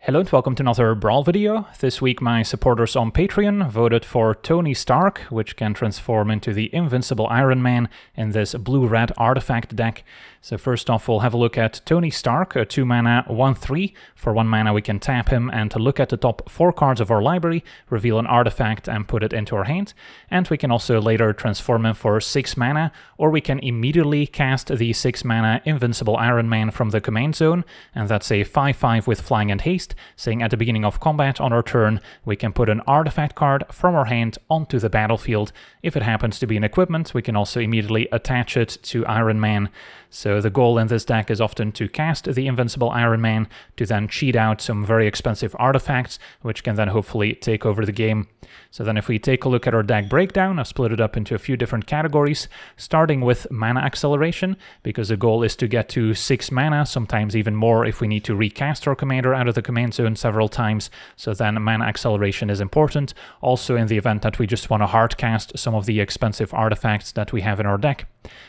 Hello and welcome to another Brawl video. This week my supporters on Patreon voted for Tony Stark, which can transform into the Invincible Iron Man in this blue-red artifact deck. So first off, we'll have a look at Tony Stark, a 2-mana 1/3. For 1 mana we can tap him and to look at the top 4 cards of our library, reveal an artifact and put it into our hand. And we can also later transform him for 6 mana, or we can immediately cast the 6 mana Invincible Iron Man from the command zone, and that's a 5/5 with flying and haste, saying at the beginning of combat on our turn, we can put an artifact card from our hand onto the battlefield. If it happens to be an equipment, we can also immediately attach it to Iron Man. So the goal in this deck is often to cast the Invincible Iron Man to then cheat out some very expensive artifacts, which can then hopefully take over the game. So then if we take a look at our deck breakdown, I've split it up into a few different categories, starting with mana acceleration, because the goal is to get to 6 mana, sometimes even more if we need to recast our commander out of the command zone several times, so then mana acceleration is important, also in the event that we just want to hard cast some of the expensive artifacts that we have in our deck.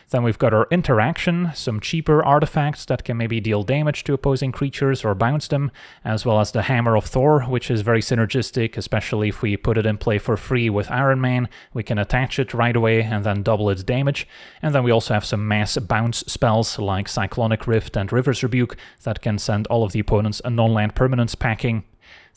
Then we've got our interaction, some cheaper artifacts that can maybe deal damage to opposing creatures or bounce them, as well as the Hammer of Thor, which is very synergistic, especially if we put it in play for free with Iron Man. We can attach it right away and then double its damage. And then we also have some mass bounce spells like Cyclonic Rift and River's Rebuke that can send all of the opponents a non-land permanence packing.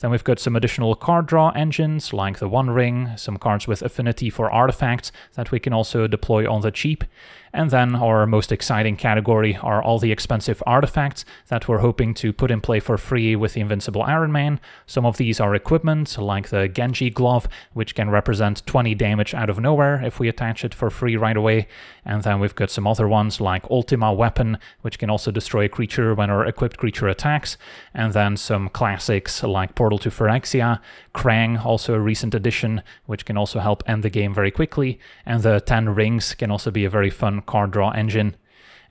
Then we've got some additional card draw engines like the One Ring, some cards with affinity for artifacts that we can also deploy on the cheap. And then our most exciting category are all the expensive artifacts that we're hoping to put in play for free with the Invincible Iron Man. Some of these are equipment, like the Genji Glove, which can represent 20 damage out of nowhere if we attach it for free right away. And then we've got some other ones like Ultima Weapon, which can also destroy a creature when our equipped creature attacks. And then some classics like Portal to Phyrexia, Krang, also a recent addition, which can also help end the game very quickly. And the 10 Rings can also be a very fun card draw engine.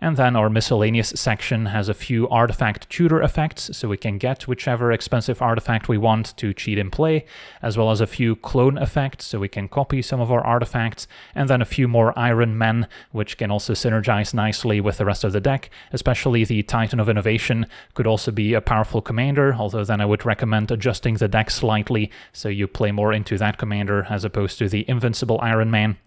And then our miscellaneous section has a few artifact tutor effects, so we can get whichever expensive artifact we want to cheat in play, as well as a few clone effects, so we can copy some of our artifacts, and then a few more Iron Men, which can also synergize nicely with the rest of the deck, especially the Titan of Innovation could also be a powerful commander, although then I would recommend adjusting the deck slightly, so you play more into that commander as opposed to the Invincible Iron Man.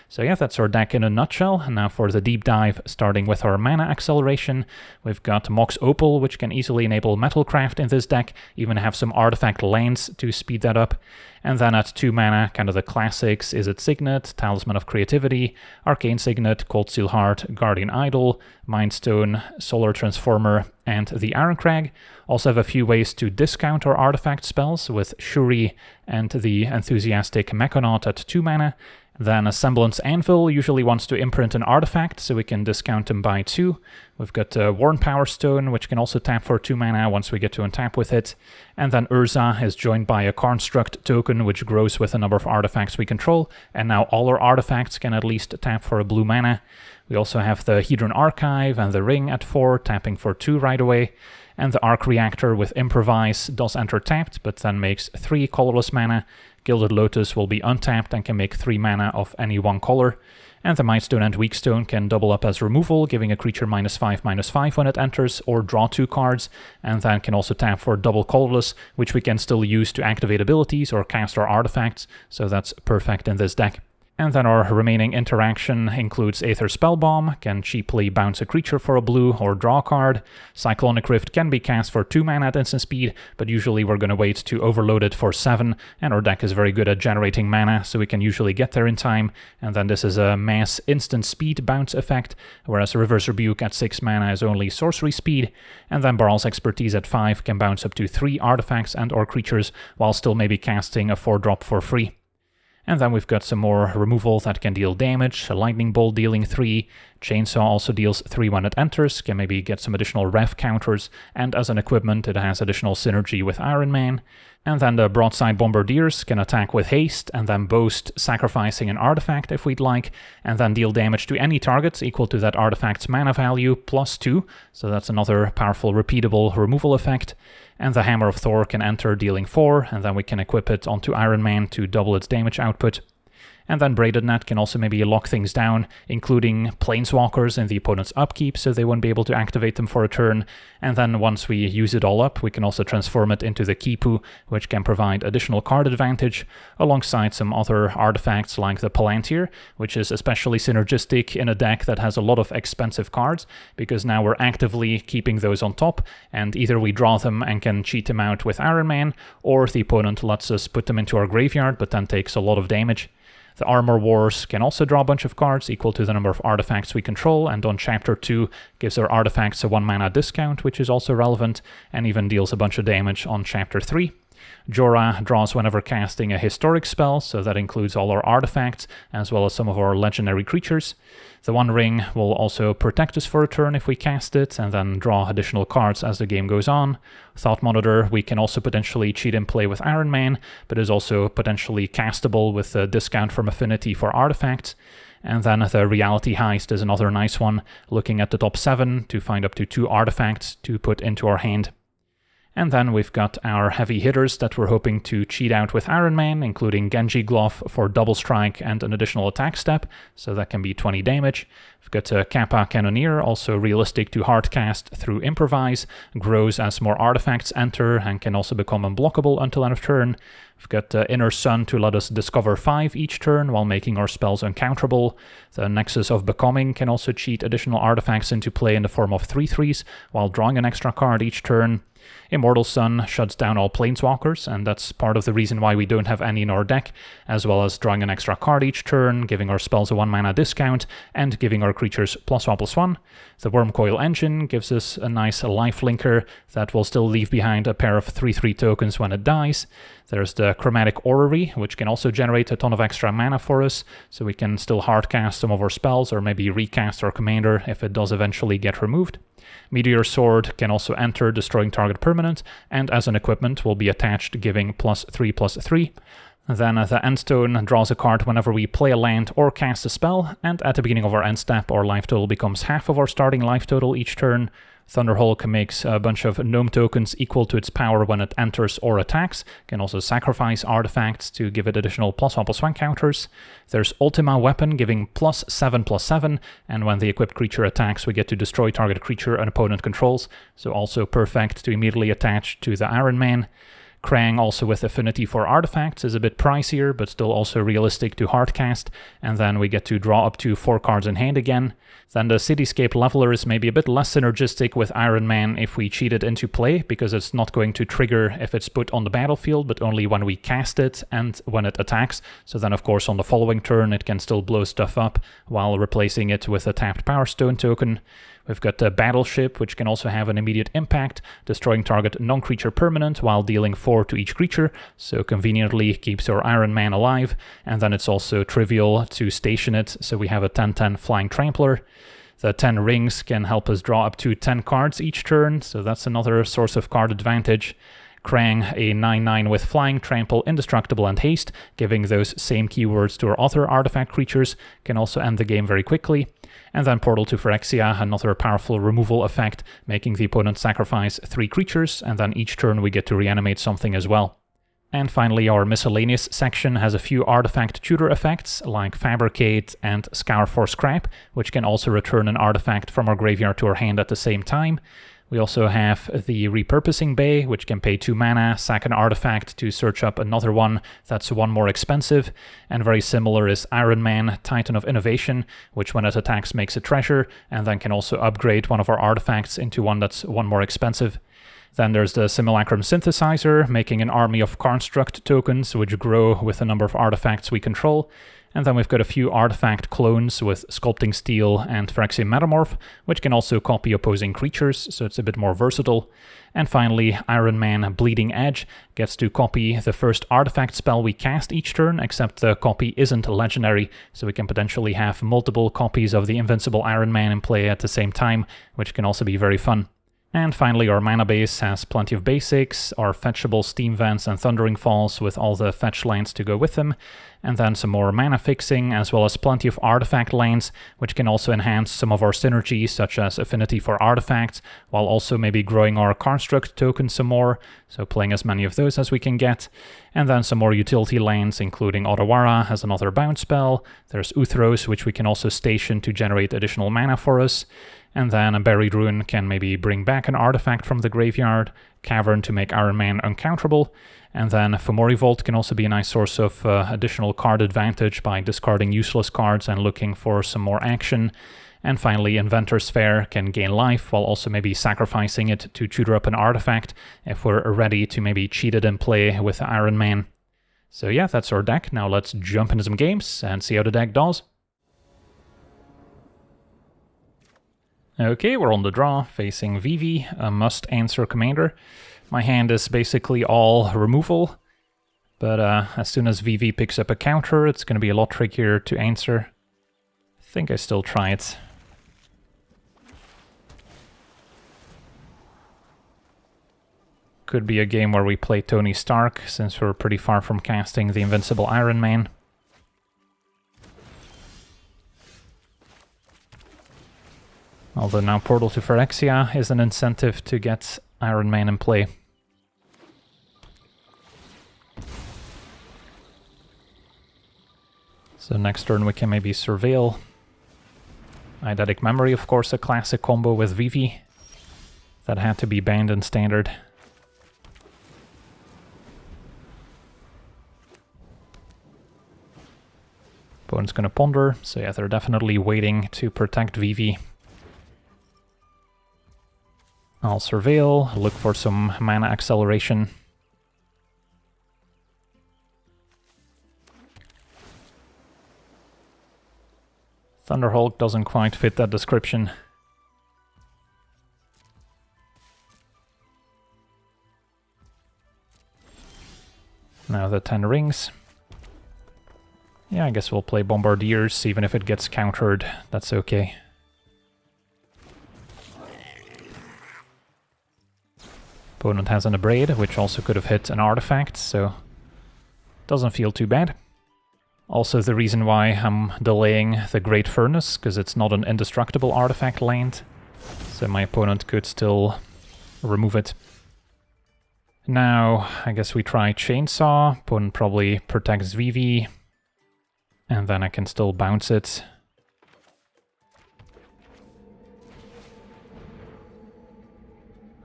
So yeah, that's our deck in a nutshell. Now for the deep dive, starting with our mana acceleration, we've got Mox Opal, which can easily enable Metalcraft in this deck, even have some artifact lands to speed that up. And then at 2 mana, kind of the classics, Izzet Signet, Talisman of Creativity, Arcane Signet, Cold Steel Heart, Guardian Idol, Mindstone, Solar Transformer, and the Iron Crag. Also have a few ways to discount our artifact spells with Shuri and the Enthusiastic Mechonaut at 2 mana. Then a Semblance Anvil usually wants to imprint an artifact, so we can discount them by 2. We've got Worn Power Stone, which can also tap for 2 mana once we get to untap with it. And then Urza is joined by a Construct token, which grows with the number of artifacts we control, and now all our artifacts can at least tap for a blue mana. We also have the Hedron Archive and the Ring at 4, tapping for 2 right away. And the Arc Reactor with Improvise does enter tapped, but then makes 3 colorless mana. Gilded Lotus will be untapped and can make 3 mana of any one color. And the Mightstone and Weakstone can double up as removal, giving a creature -5/-5 when it enters, or draw 2 cards, and then can also tap for double colorless, which we can still use to activate abilities or cast our artifacts, so that's perfect in this deck. And then our remaining interaction includes Aether Spellbomb, can cheaply bounce a creature for a blue or draw a card. Cyclonic Rift can be cast for 2 mana at instant speed, but usually we're going to wait to overload it for 7, and our deck is very good at generating mana, so we can usually get there in time. And then this is a mass instant speed bounce effect, whereas River's Rebuke at 6 mana is only sorcery speed. And then Brawl's Expertise at 5 can bounce up to 3 artifacts and or creatures, while still maybe casting a 4-drop for free. And then we've got some more removal that can deal damage, a Lightning Bolt dealing 3, Chainsaw also deals 3 when it enters, can maybe get some additional ref counters, and as an equipment it has additional synergy with Iron Man. And then the Broadside Bombardiers can attack with haste and then boast sacrificing an artifact if we'd like, and then deal damage to any target equal to that artifact's mana value +2, so that's another powerful repeatable removal effect. And the Hammer of Thor can enter dealing 4, and then we can equip it onto Iron Man to double its damage output. And then Braided Net can also maybe lock things down, including Planeswalkers in the opponent's upkeep, so they won't be able to activate them for a turn. And then once we use it all up, we can also transform it into the Kipu, which can provide additional card advantage, alongside some other artifacts like the Palantir, which is especially synergistic in a deck that has a lot of expensive cards, because now we're actively keeping those on top, and either we draw them and can cheat them out with Iron Man, or the opponent lets us put them into our graveyard, but then takes a lot of damage. The Armor Wars can also draw a bunch of cards equal to the number of artifacts we control, and on Chapter 2 gives our artifacts a 1 mana discount, which is also relevant, and even deals a bunch of damage on Chapter 3. Jorah draws whenever casting a historic spell, so that includes all our artifacts, as well as some of our legendary creatures. The One Ring will also protect us for a turn if we cast it, and then draw additional cards as the game goes on. Thought Monitor, we can also potentially cheat and play with Iron Man, but is also potentially castable with a discount from Affinity for artifacts. And then the Reality Heist is another nice one, looking at the top 7 to find up to 2 artifacts to put into our hand. And then we've got our heavy hitters that we're hoping to cheat out with Iron Man, including Genji Glove for double strike and an additional attack step, so that can be 20 damage. We've got Kappa Cannoneer, also realistic to hardcast through Improvise, grows as more artifacts enter and can also become unblockable until end of turn. We've got Inner Sun to let us discover 5 each turn while making our spells uncounterable. The Nexus of Becoming can also cheat additional artifacts into play in the form of 3/3s while drawing an extra card each turn. Immortal Sun shuts down all Planeswalkers, and that's part of the reason why we don't have any in our deck, as well as drawing an extra card each turn, giving our spells a 1 mana discount, and giving our creatures +1/+1. The Wormcoil Engine gives us a nice lifelinker that will still leave behind a pair of 3/3 tokens when it dies. There's the Chromatic Orrery, which can also generate a ton of extra mana for us, so we can still hardcast some of our spells, or maybe recast our commander if it does eventually get removed. Meteor Sword can also enter, destroying target permanent, and as an equipment will be attached, giving +3/+3. Then the Endstone draws a card whenever we play a land or cast a spell, and at the beginning of our end step, our life total becomes half of our starting life total each turn. Thunderhulk makes a bunch of gnome tokens equal to its power when it enters or attacks, can also sacrifice artifacts to give it additional +1/+1 counters. There's Ultima Weapon giving +7/+7, and when the equipped creature attacks we get to destroy target creature an opponent controls, so also perfect to immediately attach to the Iron Man. Krang, also with affinity for artifacts, is a bit pricier, but still also realistic to hardcast, and then we get to draw up to 4 cards in hand again. Then the Cityscape Leveler is maybe a bit less synergistic with Iron Man if we cheat it into play, because it's not going to trigger if it's put on the battlefield, but only when we cast it and when it attacks. So then of course on the following turn it can still blow stuff up while replacing it with a tapped Power Stone token. We've got the Battleship, which can also have an immediate impact, destroying target non-creature permanent while dealing 4 to each creature, so conveniently keeps our Iron Man alive, and then it's also trivial to station it, so we have a 10/10 Flying Trampler. The 10 Rings can help us draw up to 10 cards each turn, so that's another source of card advantage. Krang, a 9/9 with Flying, Trample, Indestructible, and Haste, giving those same keywords to our other artifact creatures, can also end the game very quickly. And then Portal to Phyrexia, another powerful removal effect, making the opponent sacrifice 3 creatures, and then each turn we get to reanimate something as well. And finally, our miscellaneous section has a few artifact tutor effects, like Fabricate and Scour for Scrap, which can also return an artifact from our graveyard to our hand at the same time. We also have the Repurposing Bay, which can pay 2 mana, sack an artifact to search up another one that's 1 more expensive, and very similar is Iron Man, Titan of Innovation, which when it attacks makes a treasure, and then can also upgrade one of our artifacts into one that's 1 more expensive. Then there's the Simulacrum Synthesizer, making an army of construct tokens, which grow with the number of artifacts we control. And then we've got a few artifact clones with Sculpting Steel and Phyrexian Metamorph, which can also copy opposing creatures, so it's a bit more versatile. And finally, Iron Man Bleeding Edge gets to copy the first artifact spell we cast each turn, except the copy isn't legendary, so we can potentially have multiple copies of the Invincible Iron Man in play at the same time, which can also be very fun. And finally, our mana base has plenty of basics, our fetchable Steam Vents and Thundering Falls with all the fetch lands to go with them, and then some more mana fixing, as well as plenty of artifact lands, which can also enhance some of our synergies, such as affinity for artifacts, while also maybe growing our construct token some more, so playing as many of those as we can get. And then some more utility lands, including Otawara has another bounce spell, there's Uthros, which we can also station to generate additional mana for us, and then a Buried Ruin can maybe bring back an artifact from the graveyard, Cavern to make Iron Man uncounterable, and then Fomori Vault can also be a nice source of additional card advantage by discarding useless cards and looking for some more action. And finally, Inventor's Fair can gain life while also maybe sacrificing it to tutor up an artifact if we're ready to maybe cheat it in play with Iron Man. So yeah, that's our deck. Now let's jump into some games and see how the deck does. Okay, we're on the draw, facing Vivi, a must-answer commander. My hand is basically all removal, but as soon as Vivi picks up a counter, it's going to be a lot trickier to answer. I think I still try it. Could be a game where we play Tony Stark, since we're pretty far from casting the Invincible Iron Man. Although now Portal to Phyrexia is an incentive to get Iron Man in play. So next turn we can maybe Surveil. Eidetic Memory, of course, a classic combo with Vivi. That had to be banned in Standard. Opponent's gonna Ponder, so yeah, they're definitely waiting to protect Vivi. I'll Surveil, look for some mana acceleration. Thunderhulk doesn't quite fit that description. Now the 10 rings. Yeah, I guess we'll play Bombardiers, even if it gets countered, that's okay. Opponent has an Abrade, which also could have hit an artifact, so doesn't feel too bad. Also the reason why I'm delaying the Great Furnace, because it's not an indestructible artifact land, so my opponent could still remove it. Now, I guess we try Chainsaw. Opponent probably protects Vivi, and then I can still bounce it.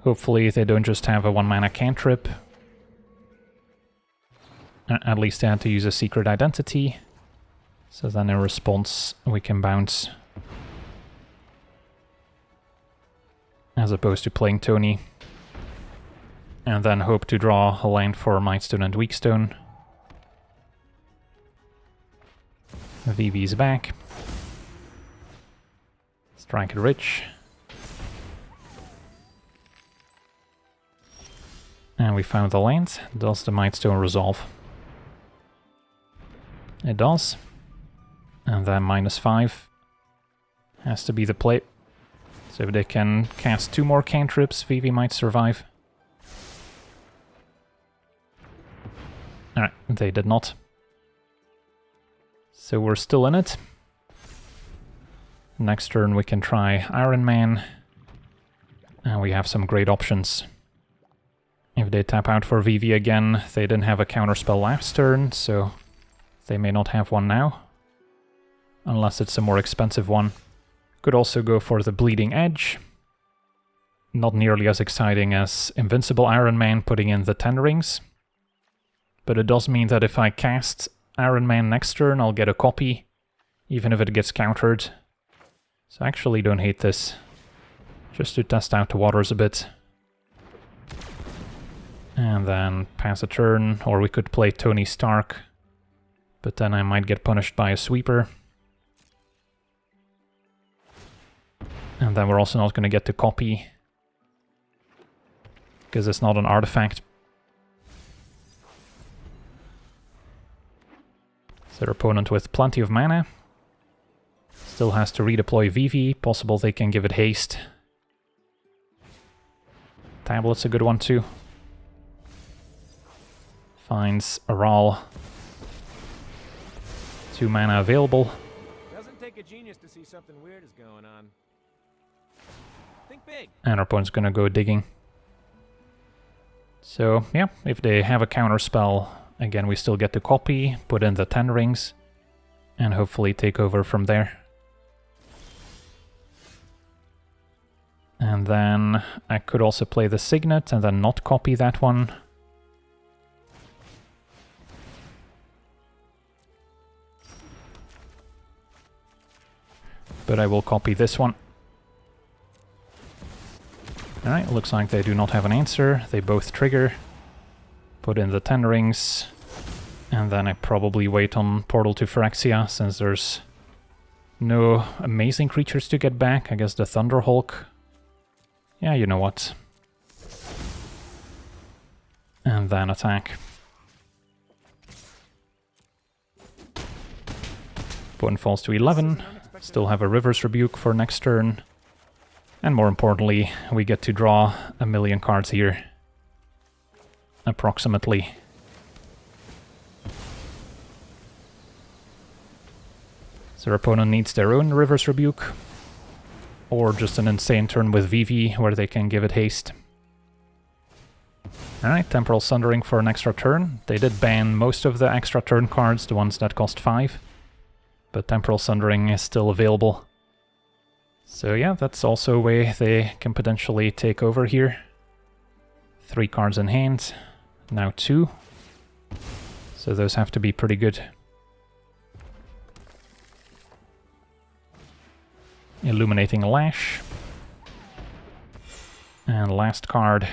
Hopefully they don't just have a 1-mana cantrip. At least they had to use a secret identity. So then in response we can bounce. As opposed to playing Tony. And then hope to draw a land for Mightstone and Weakstone. Vivi's back. Strike it rich. And we found the land. Does the Mightstone resolve? It does. And then -5 has to be the play. So if they can cast 2 more cantrips, Vivi might survive. Alright, they did not. So we're still in it. Next turn we can try Iron Man. And we have some great options. If they tap out for Vivi again, they didn't have a counterspell last turn, so they may not have one now. Unless it's a more expensive one. Could also go for the Bleeding Edge. Not nearly as exciting as Invincible Iron Man putting in the 10 rings. But it does mean that if I cast Iron Man next turn, I'll get a copy, even if it gets countered. So I actually don't hate this. Just to test out the waters a bit. And then pass a turn, or we could play Tony Stark. But then I might get punished by a sweeper. And then we're also not going to get to copy. Because it's not an artifact. So their opponent with plenty of mana. Still has to redeploy Vivi. Possible they can give it haste. Tablet's a good one too. Finds a Brawl. 2 mana available. Doesn't take a genius to see something weird is going on. Think big. And our opponent's gonna go digging. So yeah, if they have a counter spell, again we still get to copy, put in the 10 rings, and hopefully take over from there. And then I could also play the Signet and then not copy that one. But I will copy this one. Alright, looks like they do not have an answer. They both trigger. Put in the 10 rings. And then I probably wait on Portal to Phyrexia, since there's no amazing creatures to get back. I guess the Thunderhulk. Yeah, you know what. And then attack. Opponent falls to 11. Still have a River's Rebuke for next turn. And more importantly, we get to draw a million cards here. Approximately. So our opponent needs their own River's Rebuke. Or just an insane turn with Vivi where they can give it haste. Alright, Temporal Sundering for an extra turn. They did ban most of the extra turn cards, the ones that cost 5. But Temporal Sundering is still available. So yeah, that's also a way they can potentially take over here. 3 cards in hand, now 2. So those have to be pretty good. Illuminating Lash. And last card.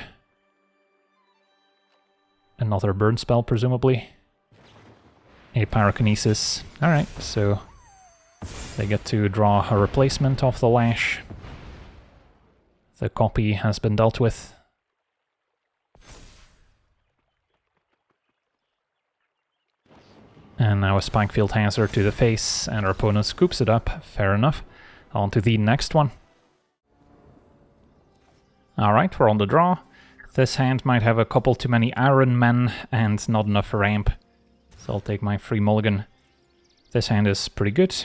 Another burn spell, presumably. A Pyrokinesis. Alright, so they get to draw a replacement of the Lash. The copy has been dealt with. And now a Spikefield Hazard to the face, and our opponent scoops it up. Fair enough. On to the next one. Alright, we're on the draw. This hand might have a couple too many Iron Men and not enough ramp. So I'll take my free mulligan. This hand is pretty good.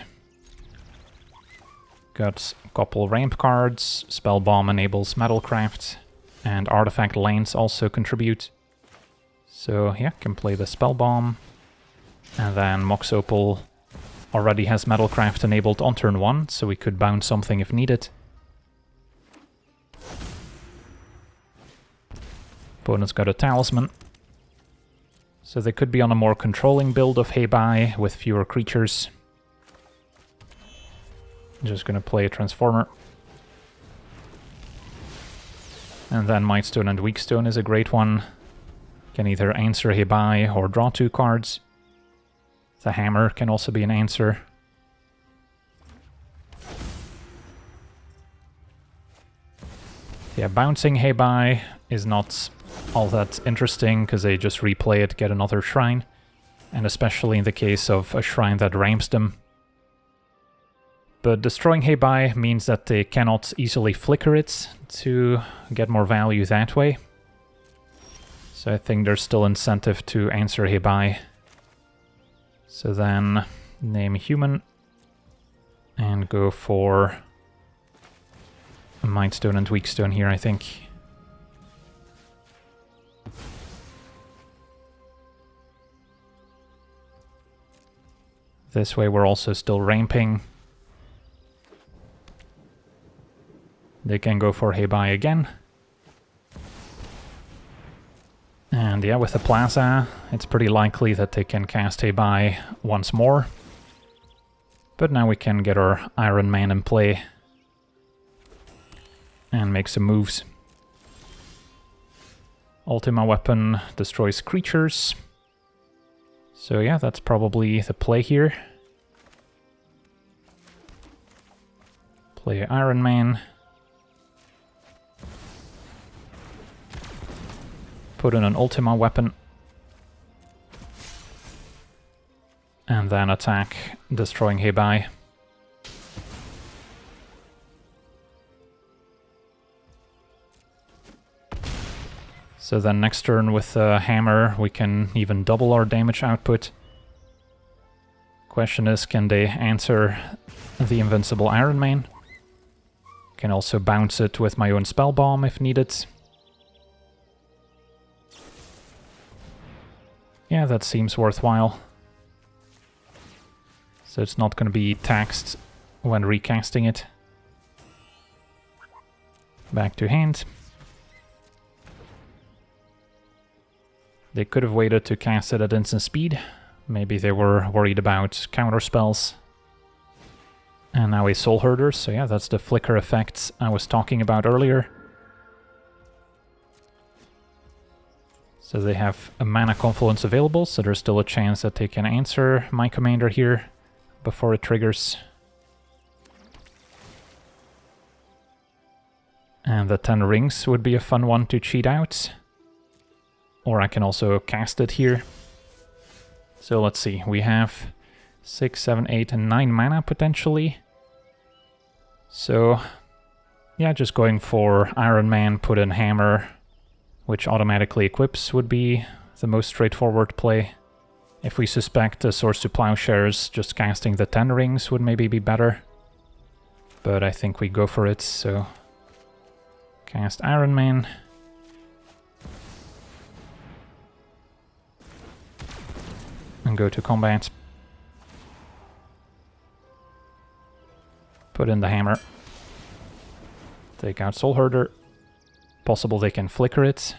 Got a couple ramp cards. Spell Bomb enables Metalcraft. And Artifact Lands also contribute. So yeah, can play the Spell Bomb. And then Mox Opal already has Metalcraft enabled on turn 1, so we could bounce something if needed. Opponent's got a Talisman. So they could be on a more controlling build of Hei Bai with fewer creatures. Just gonna play a Transformer. And then Mightstone and Weakstone is a great one. Can either answer Hei Bai or draw 2 cards. The Hammer can also be an answer. Yeah, bouncing Hei Bai is not all that interesting, because they just replay it, get another shrine. And especially in the case of a shrine that ramps them. But destroying Hei Bai means that they cannot easily flicker it to get more value that way. So I think there's still incentive to answer Hei Bai. So then name human and go for a Mightstone and Weakstone here, I think. This way we're also still ramping. They can go for Hei Bai again. And yeah, with the Plaza, it's pretty likely that they can cast Hei Bai once more. But now we can get our Iron Man in play. And make some moves. Ultima Weapon destroys creatures. So yeah, that's probably the play here. Play Iron Man. Put in an Ultima Weapon. And then attack, destroying Hei Bai. So then next turn with the hammer we can even double our damage output. Question is, can they answer the Invincible Iron Man? Can also bounce it with my own spell bomb if needed. Yeah, that seems worthwhile. So it's not going to be taxed when recasting it. Back to hand. They could have waited to cast it at instant speed. Maybe they were worried about counter spells. And now a Soul Herder, so yeah, that's the flicker effect I was talking about earlier. So they have a mana confluence available, so there's still a chance that they can answer my commander here before it triggers. And the 10 rings would be a fun one to cheat out. Or I can also cast it here. So let's see, we have 6, 7, 8, and 9 mana potentially. So yeah, just going for Iron Man, put in Hammer, which automatically equips, would be the most straightforward play. If we suspect a Swords to Plowshares, just casting the 10 rings would maybe be better. But I think we go for it, so cast Iron Man. And go to combat. Put in the hammer. Take out Soul Herder. Possible they can flicker it.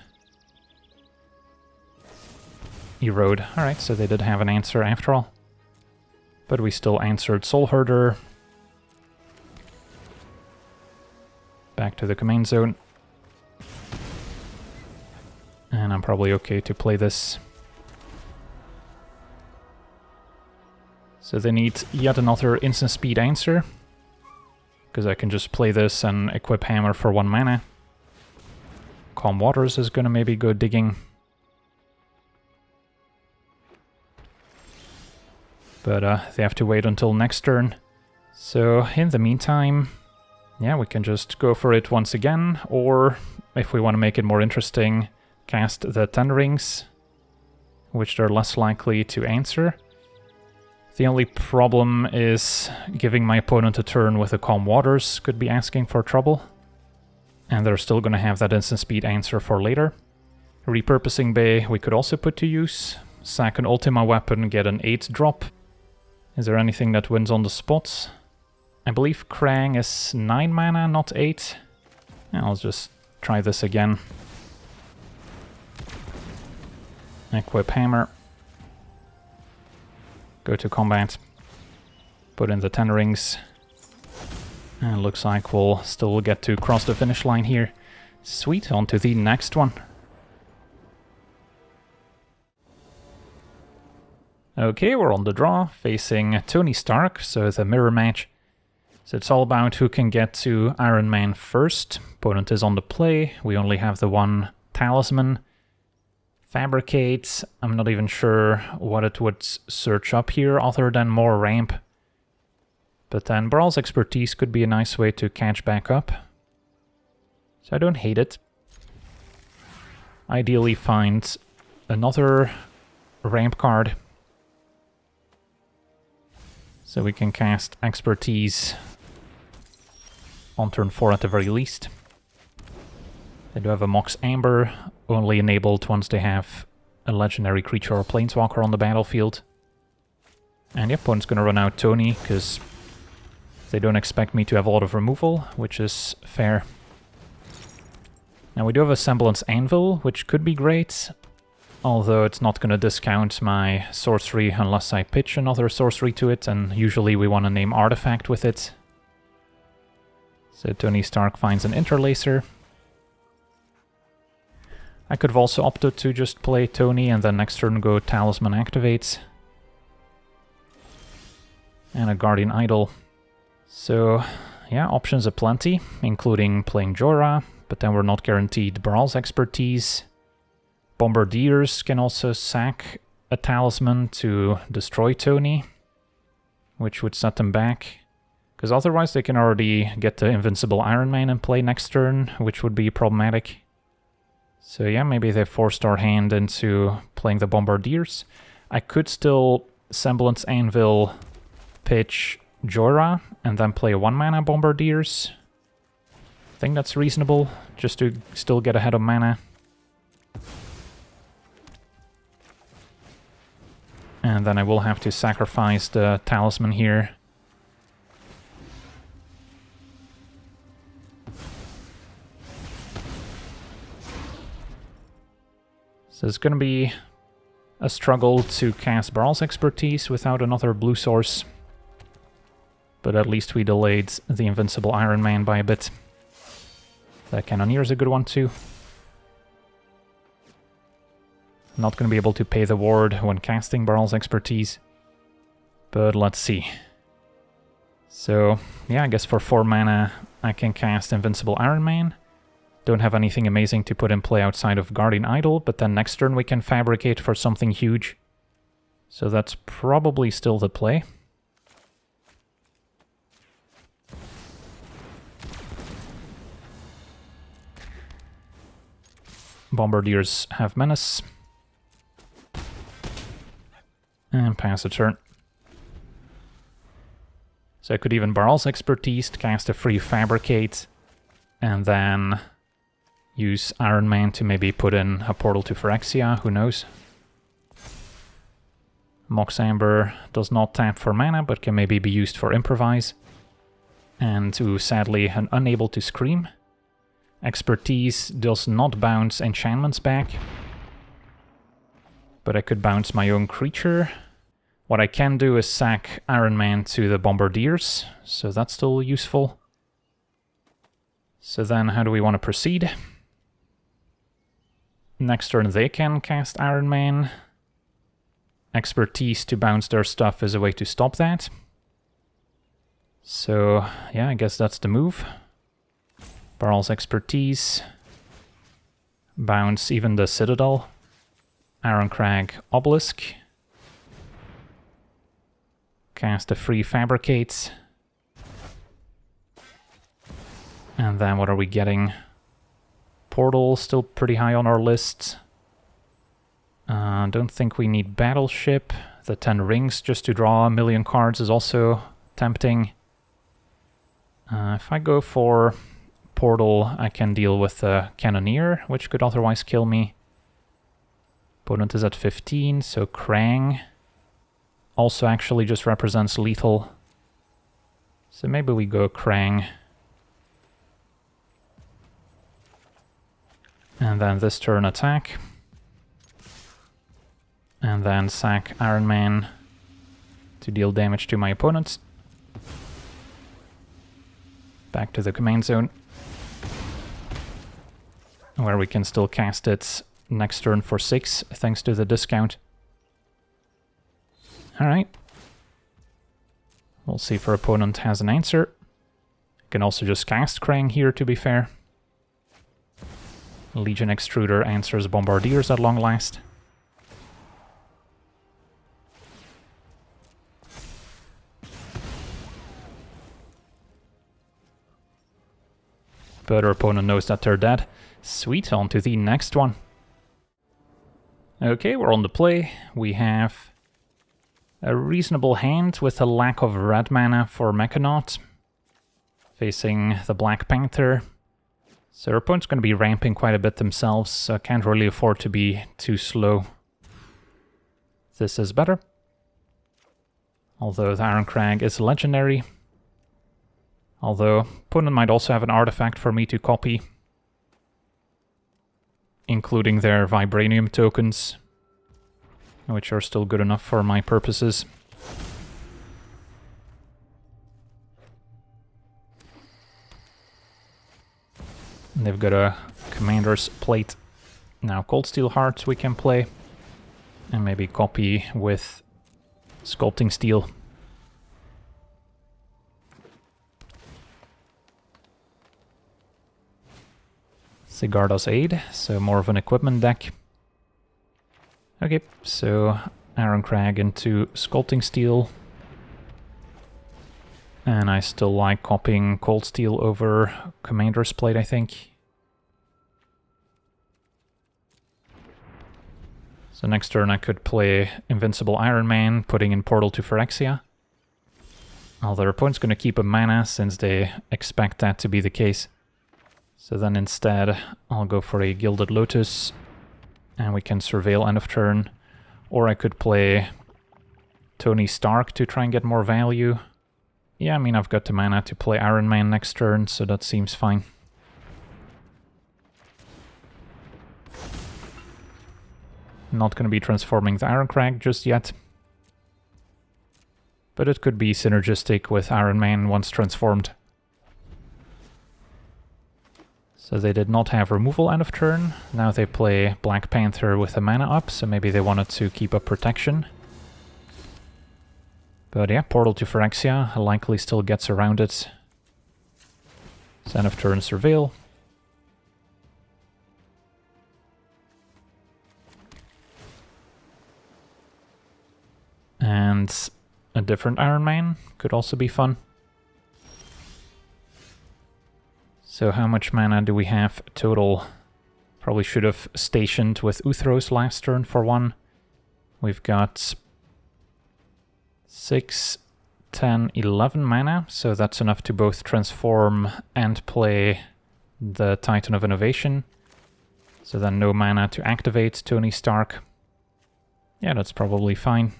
Erode. Alright, so they did have an answer after all. But we still answered Soul Herder. Back to the command zone. And I'm probably okay to play this. So they need yet another instant speed answer. Because I can just play this and equip Hammer for 1 mana. Calm Waters is gonna maybe go digging. But they have to wait until next turn. So in the meantime, yeah, we can just go for it once again. Or if we want to make it more interesting, cast the 10 rings, which they're less likely to answer. The only problem is giving my opponent a turn with a Calm Waters could be asking for trouble. And they're still going to have that instant speed answer for later. Repurposing Bay we could also put to use. Sack an Ultima weapon, get an 8 drop. Is there anything that wins on the spot? I believe Krang is 9 mana, not 8. I'll just try this again. Equip Hammer. Go to combat. Put in the 10 rings. And it looks like we'll still get to cross the finish line here. Sweet, on to the next one. Okay, we're on the draw, facing Tony Stark, so the mirror match. So it's all about who can get to Iron Man first. Opponent is on the play, we only have the 1 talisman. Fabricate, I'm not even sure what it would search up here other than more ramp. But then Brawl's expertise could be a nice way to catch back up. So I don't hate it. Ideally find another ramp card. So we can cast expertise on turn 4 at the very least. They do have a Mox Amber, only enabled once they have a legendary creature or planeswalker on the battlefield. And the opponent's gonna run out Tony, because they don't expect me to have a lot of removal, which is fair. Now we do have a Semblance Anvil, which could be great, although it's not gonna discount my sorcery unless I pitch another sorcery to it, and usually we want to name artifact with it. So Tony Stark finds an Interlacer. I could have also opted to just play Tony and then next turn go Talisman activates. And a Guardian Idol. So yeah, options aplenty, including playing Jorah, but then we're not guaranteed Brawl's expertise. Bombardiers can also sack a Talisman to destroy Tony, which would set them back. Because otherwise they can already get the Invincible Iron Man in play next turn, which would be problematic. So yeah, maybe they forced our hand into playing the Bombardiers. I could still Semblance Anvil pitch Jorah and then play 1-mana Bombardiers. I think that's reasonable, just to still get ahead of mana. And then I will have to sacrifice the Talisman here. So it's gonna be a struggle to cast Brawl's Expertise without another blue source. But at least we delayed the Invincible Iron Man by a bit. That Cannoneer is a good one too. Not going to be able to pay the ward when casting Brawl's Expertise. But let's see. So, yeah, I guess for 4 mana I can cast Invincible Iron Man. Don't have anything amazing to put in play outside of Guardian Idol, but then next turn we can fabricate for something huge. So that's probably still the play. Bombardiers have Menace. And pass a turn. So I could even Brawl's Expertise to cast a free Fabricate, and then use Iron Man to maybe put in a portal to Phyrexia, who knows. Mox Amber does not tap for mana, but can maybe be used for Improvise. And to, sadly, unable to Scream. Expertise does not bounce enchantments back. But I could bounce my own creature. What I can do is sack Iron Man to the Bombardiers, so that's still useful. So then how do we want to proceed? Next turn they can cast Iron Man. Expertise to bounce their stuff is a way to stop that. So yeah, I guess that's the move. Brawl's Expertise. Bounce even the Citadel. Ironcrag Obelisk. Cast a free Fabricate. And then what are we getting? Portal, still pretty high on our list. Don't think we need Battleship. The 10 rings just to draw a million cards is also tempting. If I go for Portal, I can deal with the Cannoneer, which could otherwise kill me. Opponent is at 15, so Krang also actually just represents lethal. So maybe we go Krang. And then this turn attack. And then sack Iron Man to deal damage to my opponents. Back to the command zone, where we can still cast it next turn for 6, thanks to the discount. Alright. We'll see if our opponent has an answer. Can also just cast Krang here, to be fair. Legion Extruder answers Bombardiers at long last. But our opponent knows that they're dead. Sweet, on to the next one. Okay, we're on the play. We have a reasonable hand with a lack of red mana for MacLeod. Facing the Black Panther. So our opponent's going to be ramping quite a bit themselves, so I can't really afford to be too slow. This is better. Although the Ironcrag is legendary. Although, opponent might also have an artifact for me to copy. Including their Vibranium tokens. Which are still good enough for my purposes. They've got a Commander's Plate. Now Cold Steel Heart we can play. And maybe copy with Sculpting Steel. Sigarda's Aid, so more of an equipment deck. Okay, so Ironcrag into Sculpting Steel. And I still like copying Cold Steel over Commander's Plate, I think. So next turn I could play Invincible Iron Man, putting in Portal to Phyrexia. Well, their opponent's going to keep a mana since they expect that to be the case. So then instead I'll go for a Gilded Lotus and we can Surveil end of turn. Or I could play Tony Stark to try and get more value. Yeah, I mean, I've got the mana to play Iron Man next turn, so that seems fine. Not going to be transforming the Iron Crag just yet. But it could be synergistic with Iron Man once transformed. So they did not have removal end of turn. Now they play Black Panther with a mana up, so maybe they wanted to keep up protection. But yeah, Portal to Phyrexia likely still gets around it. So end of turn Surveil. And a different Iron Man could also be fun. So how much mana do we have total? Probably should have stationed with Uthros last turn for one. We've got 6, 10, 11 mana, so that's enough to both transform and play the Titan of Innovation. So then no mana to activate Tony Stark. Yeah, that's probably fine.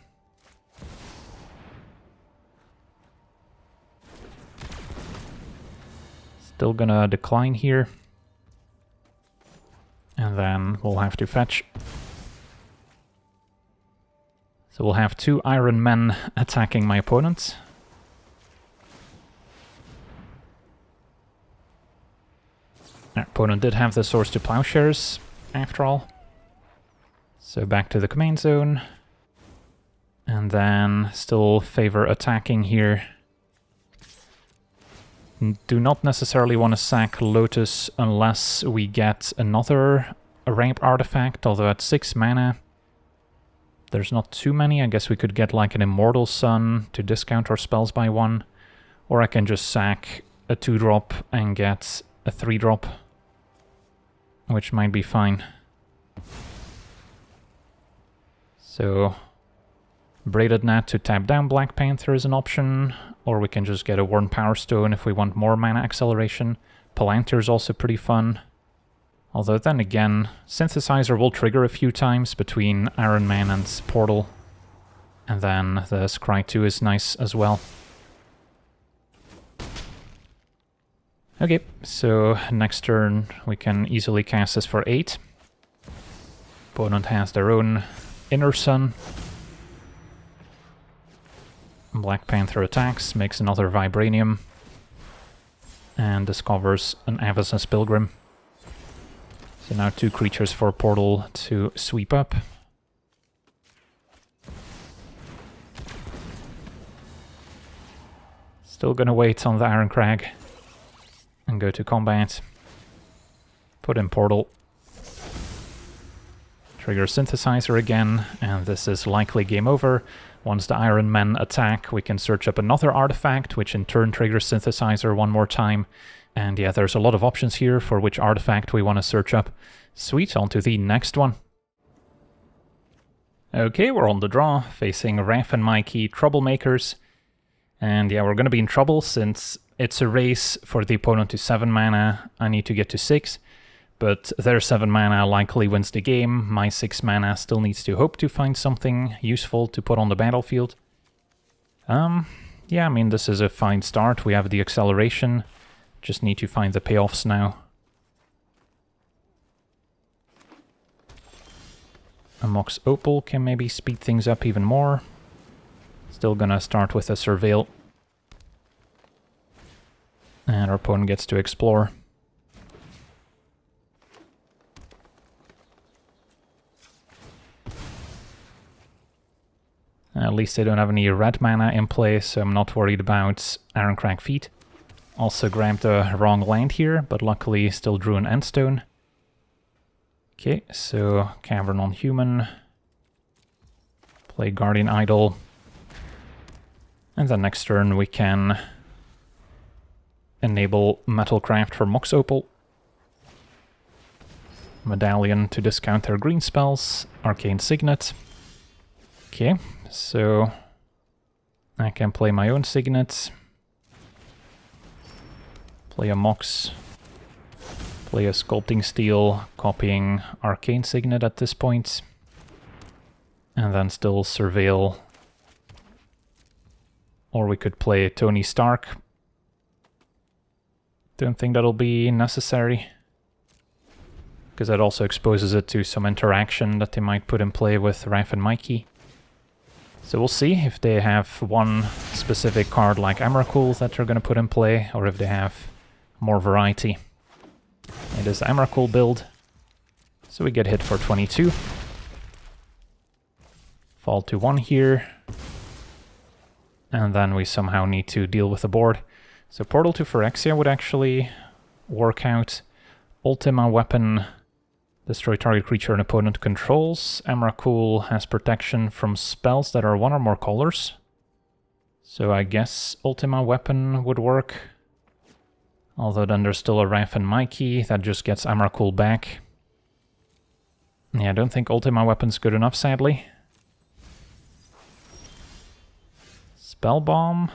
Still gonna decline here. And then we'll have to fetch. So we'll have 2 Iron Men attacking my opponent. Our opponent did have the Swords to Plowshares, after all. So back to the command zone. And then still favor attacking here. Do not necessarily want to sack Lotus unless we get another ramp artifact, although at 6 mana there's not too many. I guess we could get like an Immortal Sun to discount our spells by 1. Or I can just sack a 2-drop and get a 3-drop, which might be fine. So Braided Net to tap down Black Panther is an option, or we can just get a Worn Power Stone if we want more mana acceleration. Palantir is also pretty fun. Although then again, Synthesizer will trigger a few times between Iron Man and Portal. And then the Scry 2 is nice as well. Okay, so next turn we can easily cast this for 8. Opponent has their own Inner Sun. Black Panther attacks, makes another Vibranium, and discovers an Avacyn's Pilgrim. So now 2 creatures for Portal to sweep up. Still gonna wait on the Iron Crag and go to combat. Put in Portal. Trigger Synthesizer again, and this is likely game over. Once the Iron Men attack, we can search up another artifact, which in turn triggers Synthesizer one more time. And yeah, there's a lot of options here for which artifact we want to search up. Sweet, on to the next one. Okay, we're on the draw, facing Raph and Mikey, Troublemakers. And yeah, we're going to be in trouble since it's a race for the opponent to 7 mana. I need to get to 6. But their 7 mana likely wins the game. My 6 mana still needs to hope to find something useful to put on the battlefield. Yeah, I mean, this is a fine start. We have the acceleration. Just need to find the payoffs now. A Mox Opal can maybe speed things up even more. Still gonna start with a Surveil. And our opponent gets to explore. At least they don't have any red mana in play, so I'm not worried about Ironcrag Feet. Also grabbed the wrong land here, but luckily still drew an Endstone. Okay, so Cavern on Human. Play Guardian Idol. And then next turn we can enable Metalcraft for Mox Opal. Medallion to discount their green spells. Arcane Signet. Okay, so I can play my own Signet. Play a Mox. Play a Sculpting Steel, copying Arcane Signet at this point. And then still Surveil. Or we could play Tony Stark. Don't think that'll be necessary, because that also exposes it to some interaction that they might put in play with Raph and Mikey. So we'll see if they have one specific card like Emrakul that they're going to put in play, or if they have more variety. It is Emrakul build, so we get hit for 22. Fall to 1 here. And then we somehow need to deal with the board. So Portal to Phyrexia would actually work out. Ultima Weapon, destroy target creature an opponent controls. Emrakul has protection from spells that are 1 or more colors. So I guess Ultima Weapon would work. Although then there's still a Raph and Mikey that just gets Emrakul back. Yeah, I don't think Ultima Weapon's good enough, sadly. Spell Bomb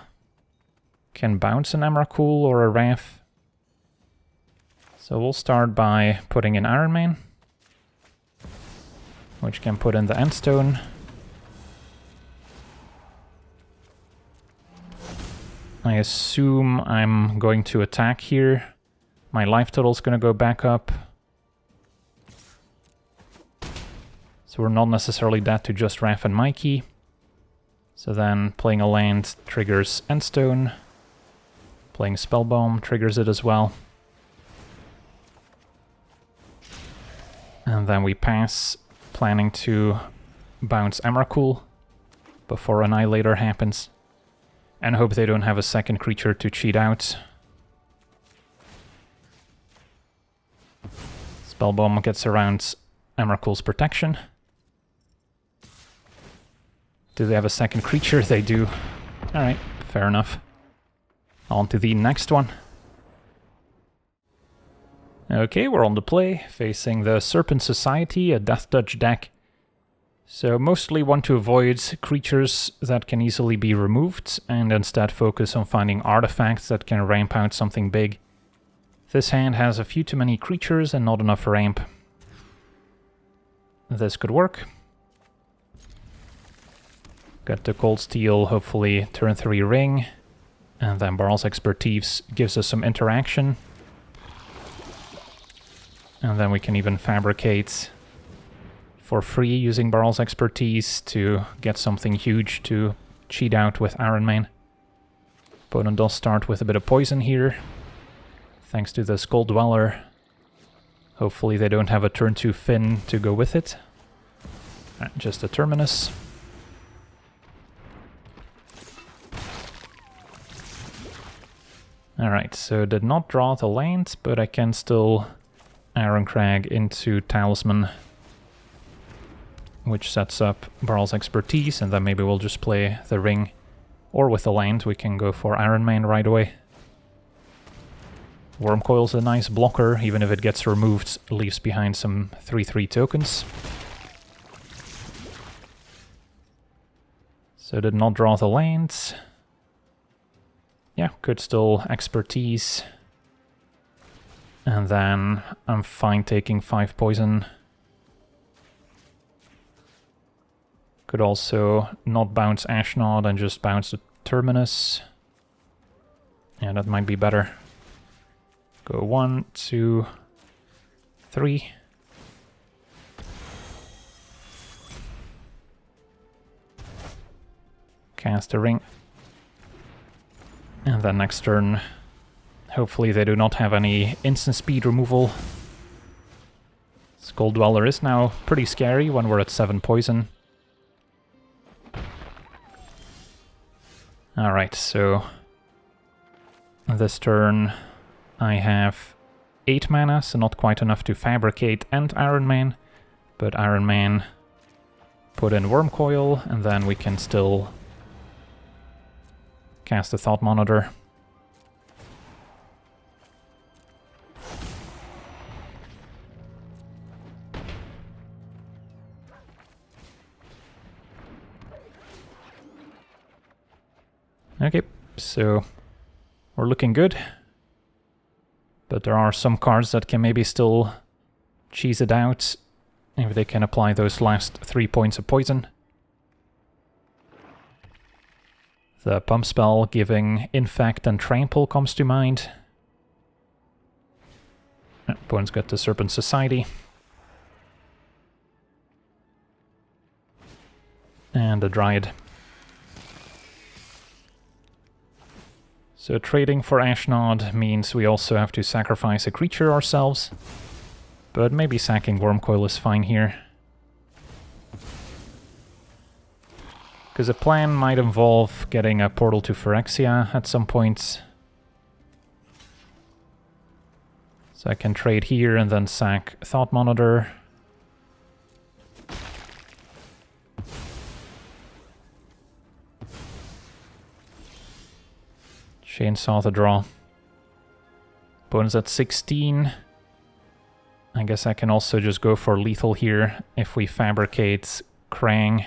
can bounce an Emrakul or a Raph. So we'll start by putting in Iron Man, which can put in the Endstone. I assume I'm going to attack here. My life total's going to go back up. So we're not necessarily dead to just Raph and Mikey. So then playing a land triggers Endstone. Playing Spellbomb triggers it as well. And then we pass, planning to bounce Emrakul before Annihilator happens. And hope they don't have a second creature to cheat out. Spellbomb gets around Emrakul's protection. Do they have a second creature? They do. Alright, fair enough. On to the next one. Okay, we're on the play, facing the Serpent Society, a Death Touch deck. So mostly want to avoid creatures that can easily be removed, and instead focus on finding artifacts that can ramp out something big. This hand has a few too many creatures and not enough ramp. This could work. Got the Cold Steel, hopefully turn 3 ring. And then Brawl's Expertise gives us some interaction. And then we can even fabricate for free using Brawl's Expertise to get something huge to cheat out with Iron Man. Opponent does start with a bit of poison here, thanks to the Skull Dweller. Hopefully they don't have a turn 2 Fin to go with it. Just a Terminus. Alright, so did not draw the land, but I can still Iron Crag into Talisman, which sets up Brawl's Expertise, and then maybe we'll just play the ring. Or with the land, we can go for Iron Man right away. Wormcoil's a nice blocker, even if it gets removed, it leaves behind some 3/3 tokens. So did not draw the lands. Yeah, could still Expertise. And then I'm fine taking 5 poison. Could also not bounce Ashnod and just bounce the Terminus. Yeah, that might be better. Go 1, 2, 3. Cast a ring. And then next turn, hopefully they do not have any instant speed removal. Skull Dweller is now pretty scary when we're at 7 poison. Alright, so this turn I have 8 mana, so not quite enough to fabricate and Iron Man. But Iron Man put in Wormcoil, and then we can still cast a Thought Monitor. Okay, so we're looking good. But there are some cards that can maybe still cheese it out if they can apply those last 3 points of poison. The pump spell giving Infect and Trample comes to mind. Opponent's got the Serpent Society. And the Dryad. So trading for Ashnod means we also have to sacrifice a creature ourselves. But maybe sacking Wormcoil is fine here. Because a plan might involve getting a portal to Phyrexia at some point. So I can trade here and then sack Thought Monitor. Chainsaw the draw. Opponent's at 16. I guess I can also just go for lethal here if we fabricate Krang.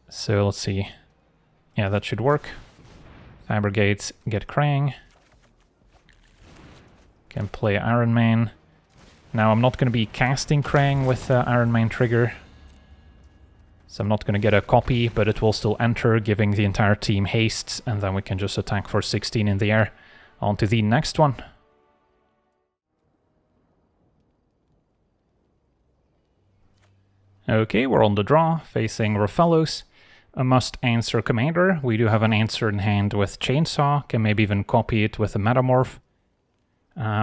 So let's see. Yeah, that should work. Fabricate, get Krang. Can play Iron Man. Now I'm not going to be casting Krang with Iron Man trigger. So I'm not going to get a copy, but it will still enter, giving the entire team haste, and then we can just attack for 16 in the air. On to the next one. Okay, we're on the draw, facing Rofellos. A must-answer commander. We do have an answer in hand with Chainsaw, can maybe even copy it with a Metamorph.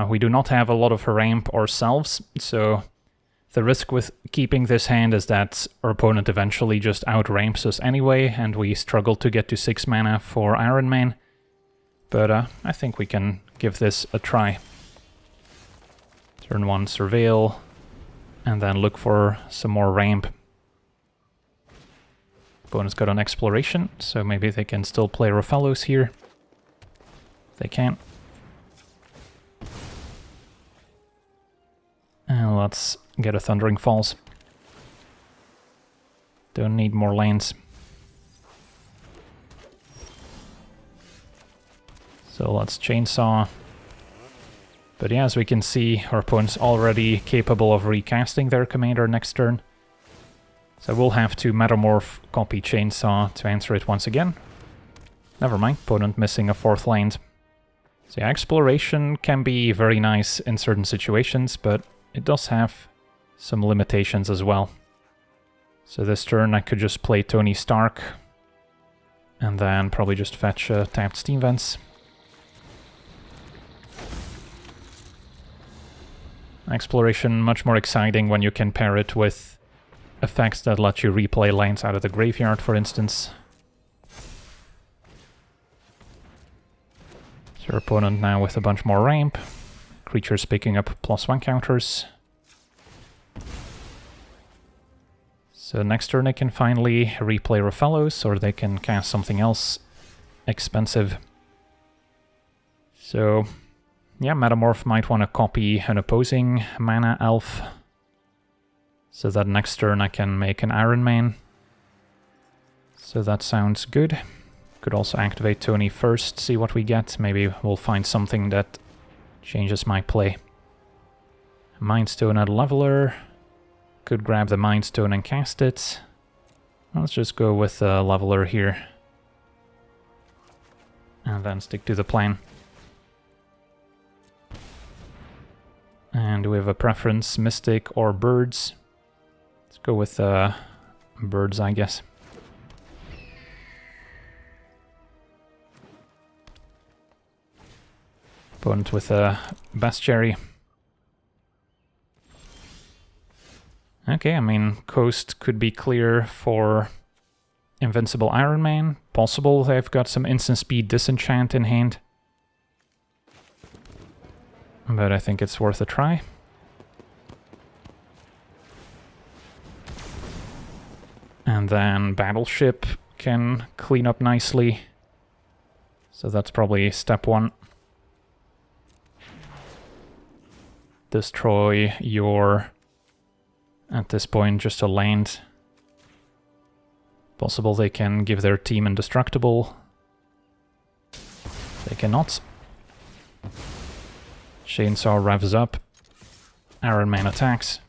We do not have a lot of ramp ourselves, so the risk with keeping this hand is that our opponent eventually just out-ramps us anyway, and we struggle to get to 6 mana for Iron Man. But I think we can give this a try. Turn 1, Surveil, and then look for some more ramp. Opponent's got an Exploration, so maybe they can still play Rofellos here. They can't. And let's get a Thundering Falls. Don't need more lands. So let's Chainsaw. But yeah, as we can see, our opponent's already capable of recasting their commander next turn. So we'll have to Metamorph, copy Chainsaw to answer it once again. Never mind, opponent missing a 4th land. So yeah, Exploration can be very nice in certain situations, but it does have some limitations as well. So this turn I could just play Tony Stark, and then probably just fetch tapped Steam Vents. Exploration much more exciting when you can pair it with effects that let you replay lands out of the graveyard, for instance. So your opponent now with a bunch more ramp. Creatures picking up +1 counters. So next turn they can finally replay Rofellos, or they can cast something else expensive. So yeah, Metamorph might want to copy an opposing mana elf, so that next turn I can make an Iron Man. So that sounds good. Could also activate Tony first, see what we get. Maybe we'll find something that changes my play. Mindstone at Leveler. Could grab the Mindstone and cast it. Let's just go with the Leveler here. And then stick to the plan. And we have a preference, Mystic or Birds. Let's go with Birds, I guess. Opponent with a Bestiary. Okay, I mean, Coast could be clear for Invincible Iron Man. Possible they've got some instant speed disenchant in hand. But I think it's worth a try. And then Battleship can clean up nicely. So that's probably step 1. Destroy your, at this point, just a land. Possible they can give their team indestructible. They cannot. Chainsaw revs up. Iron Man attacks.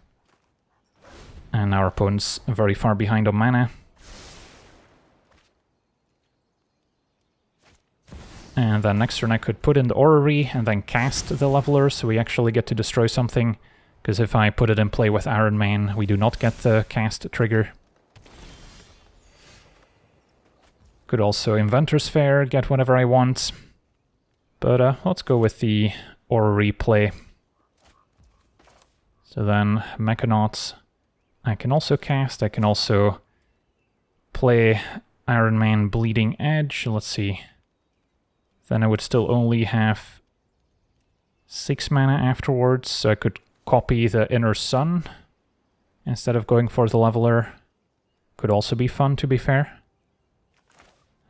And our opponent's very far behind on mana. And then next turn I could put in the orrery and then cast the leveler, so we actually get to destroy something. Because if I put it in play with Iron Man, we do not get the cast trigger. Could also Inventor's Fair, get whatever I want. But let's go with the orrery play. So then Mechanauts I can also cast. I can also play Iron Man Bleeding Edge. Let's see. Then I would still only have 6 mana afterwards, so I could copy the Inner Sun instead of going for the leveler. Could also be fun, to be fair.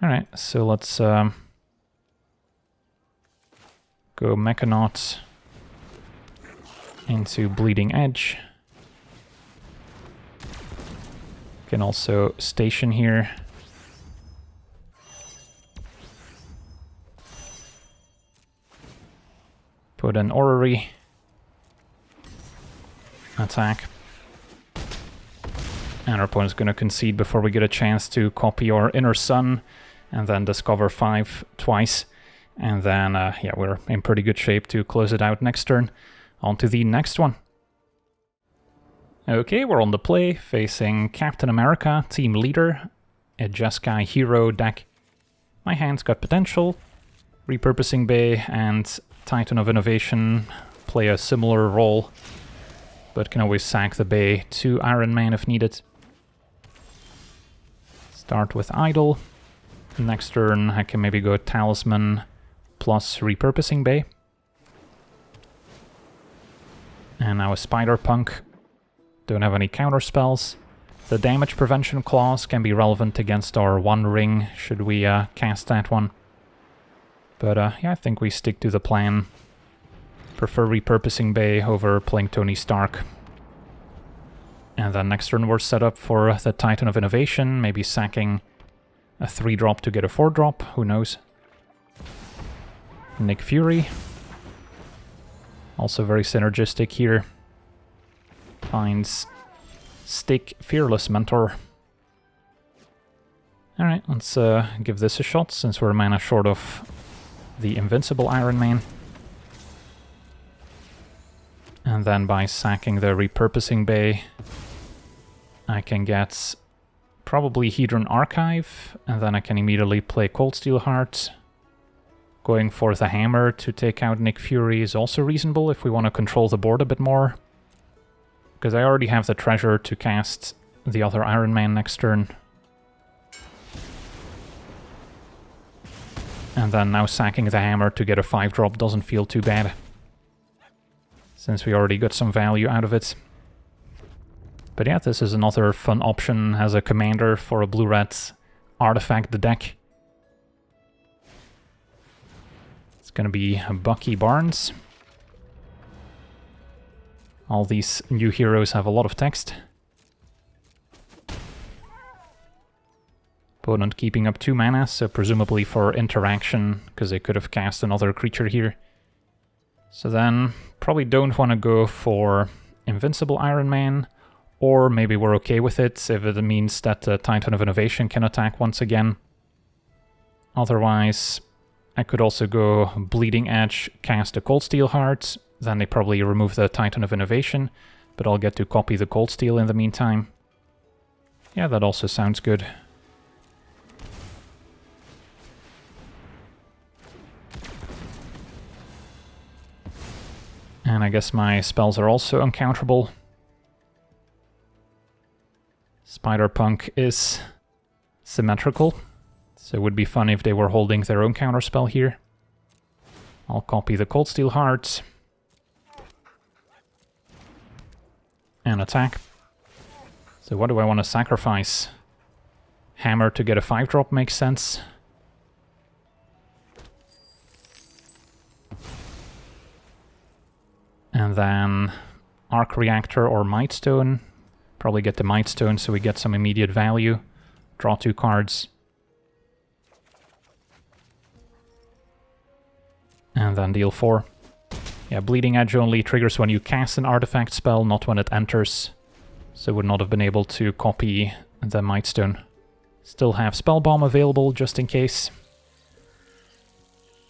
Alright, so let's go Mechanauts into Bleeding Edge. Can also station here. Put an orrery. Attack. And our opponent's going to concede before we get a chance to copy our Inner Sun and then discover 5 twice. And then, yeah, we're in pretty good shape to close it out next turn. On to the next one. Okay, we're on the play, facing Captain America, Team Leader, a Jeskai Hero deck. My hand's got potential. Repurposing Bay and Titan of Innovation play a similar role, but can always sack the Bay to Iron Man if needed. Start with Idol. Next turn I can maybe go Talisman plus Repurposing Bay. And now a Spider Punk. Don't have any counter spells. The damage prevention clause can be relevant against our One Ring, should we cast that one. But yeah, I think we stick to the plan. Prefer Repurposing Bay over playing Tony Stark. And then next turn we're set up for the Titan of Innovation, maybe sacking a 3-drop to get a 4-drop, who knows. Nick Fury. Also very synergistic here. Finds Stick Fearless Mentor. Alright, let's give this a shot, since we're mana short of the Invincible Iron Man. And then by sacking the Repurposing Bay, I can get probably Hedron Archive, and then I can immediately play Cold Steel Heart. Going for the Hammer to take out Nick Fury is also reasonable if we want to control the board a bit more. Because I already have the treasure to cast the other Iron Man next turn. And then now sacking the Hammer to get a 5-drop doesn't feel too bad, since we already got some value out of it. But yeah, this is another fun option as a commander for a blue-red artifact deck. It's gonna be Bucky Barnes. All these new heroes have a lot of text. Opponent keeping up 2 mana, so presumably for interaction, because they could have cast another creature here. So then, probably don't want to go for Invincible Iron Man, or maybe we're okay with it if it means that the Titan of Innovation can attack once again. Otherwise, I could also go Bleeding Edge, cast a Cold Steel Heart, then they probably remove the Titan of Innovation, but I'll get to copy the Cold Steel in the meantime. Yeah, that also sounds good. And I guess my spells are also uncounterable. Spider-Punk is symmetrical, so it would be fun if they were holding their own counterspell here. I'll copy the Cold Steel Heart. And attack. So what do I want to sacrifice? Hammer to get a 5-drop makes sense. And then Arc Reactor or Mightstone. Probably get the Mightstone so we get some immediate value. Draw 2 cards. And then deal 4. Yeah, Bleeding Edge only triggers when you cast an artifact spell, not when it enters. So would not have been able to copy the Mightstone. Still have Spell Bomb available just in case.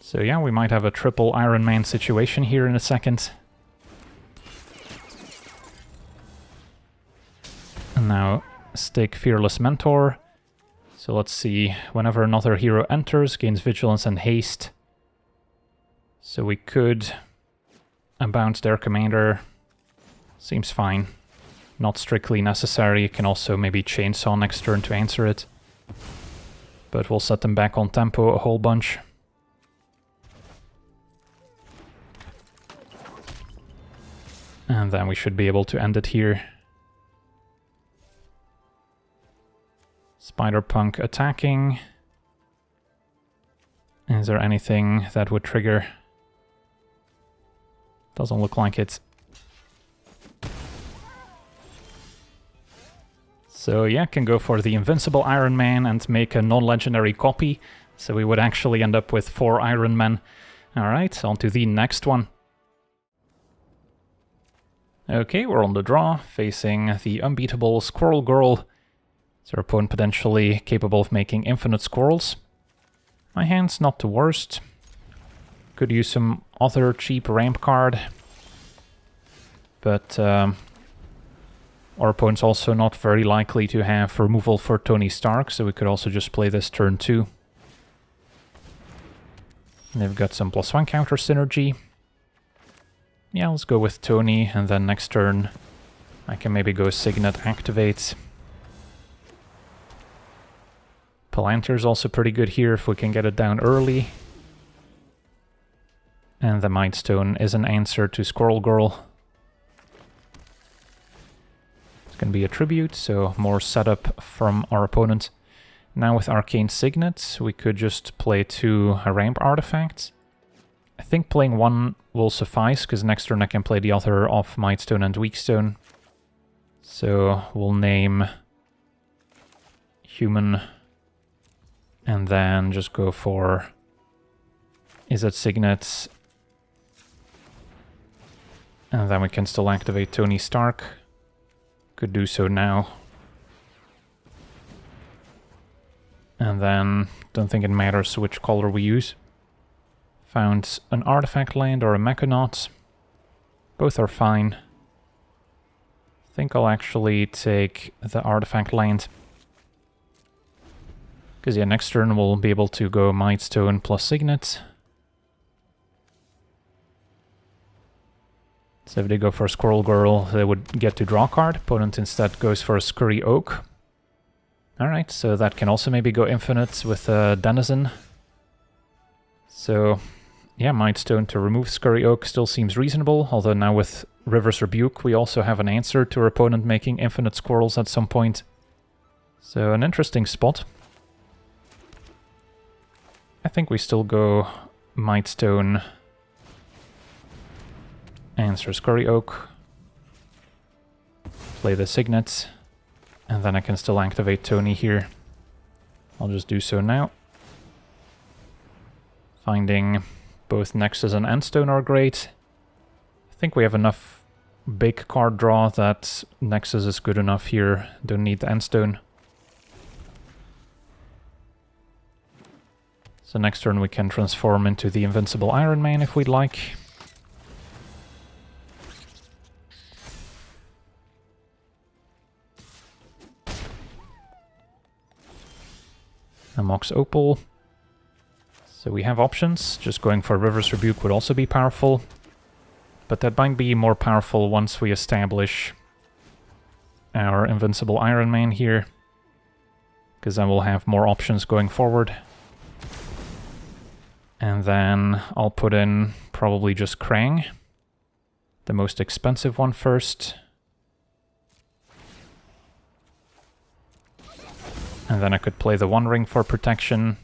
So yeah, we might have a triple Iron Man situation here in a second. And now stick Fearless Mentor. So let's see, whenever another hero enters, gains Vigilance and Haste. So we could bounce their commander. Seems fine. Not strictly necessary. You can also maybe Chainsaw next turn to answer it. But we'll set them back on tempo a whole bunch. And then we should be able to end it here. Spider-Punk attacking. Is there anything that would trigger? Doesn't look like it. So yeah, can go for the Invincible Iron Man and make a non-legendary copy. So we would actually end up with 4 Iron Men. Alright, on to the next one. Okay, we're on the draw, facing the unbeatable Squirrel Girl. Is our opponent potentially capable of making infinite squirrels? My hand's not the worst. Could use some other cheap ramp card. But our opponent's also not very likely to have removal for Tony Stark, so we could also just play this turn 2. They've got some +1 counter synergy. Yeah, let's go with Tony, and then next turn I can maybe go Signet Activate. Panther's also pretty good here if we can get it down early. And the Mightstone is an answer to Squirrel Girl. It's going to be a tribute, so more setup from our opponent. Now with Arcane Signet, we could just play 2 ramp artifacts. I think playing 1 will suffice, because next turn I can play the other of Mightstone and Weakstone. So we'll name Human, and then just go for... Is it Signet? And then we can still activate Tony Stark. Could do so now. And then, don't think it matters which color we use. Found an artifact land or a Mechanaut. Both are fine. I think I'll actually take the artifact land. Because yeah, next turn we'll be able to go Mightstone plus Signet. So if they go for a Squirrel Girl, they would get to draw a card. Opponent instead goes for a Scurry Oak. Alright, so that can also maybe go infinite with Denizen. So yeah, Mightstone to remove Scurry Oak still seems reasonable, although now with River's Rebuke we also have an answer to our opponent making infinite squirrels at some point. So an interesting spot. I think we still go Mightstone, answer Scurry Oak, play the Signet, and then I can still activate Tony here. I'll just do so now. Finding both Nexus and Endstone are great. I think we have enough big card draw that Nexus is good enough here. Don't need the Endstone. So next turn we can transform into the Invincible Iron Man if we'd like. A Mox Opal. So we have options. Just going for River's Rebuke would also be powerful. But that might be more powerful once we establish our Invincible Iron Man here. Because then we'll have more options going forward. And then I'll put in probably just Krang. The most expensive one first. And then I could play the One Ring for protection.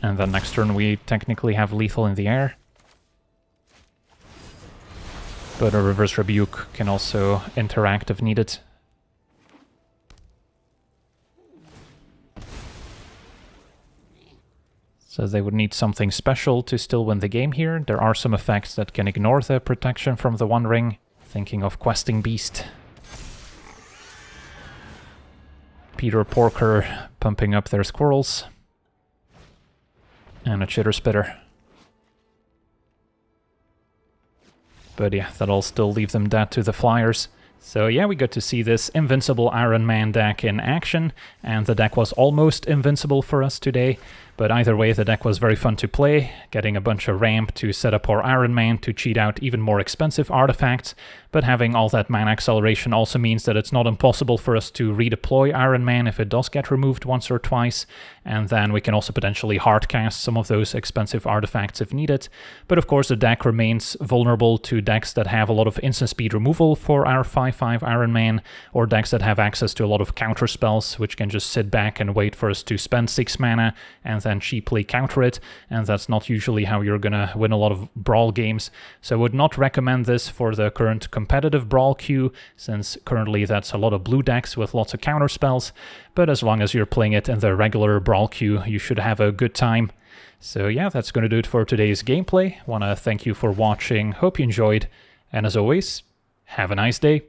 And then next turn we technically have lethal in the air. But a Reverse Rebuke can also interact if needed. So they would need something special to still win the game here. There are some effects that can ignore the protection from the One Ring. Thinking of Questing Beast. Peter Porker pumping up their squirrels. And a Chitter Spitter. But yeah, that'll still leave them dead to the Flyers. So yeah, we got to see this Invincible Iron Man deck in action, and the deck was almost invincible for us today. But either way, the deck was very fun to play, getting a bunch of ramp to set up our Iron Man to cheat out even more expensive artifacts, but having all that mana acceleration also means that it's not impossible for us to redeploy Iron Man if it does get removed once or twice, and then we can also potentially hardcast some of those expensive artifacts if needed. But of course the deck remains vulnerable to decks that have a lot of instant speed removal for our 5/5 Iron Man, or decks that have access to a lot of counter spells, which can just sit back and wait for us to spend 6 mana and then cheaply counter it, and that's not usually how you're gonna win a lot of Brawl games. So I would not recommend this for the current competitive Brawl queue, since currently that's a lot of blue decks with lots of counter spells, but as long as you're playing it in the regular Brawl queue, you should have a good time. So yeah, that's gonna do it for today's gameplay. Wanna thank you for watching, hope you enjoyed, and as always, have a nice day.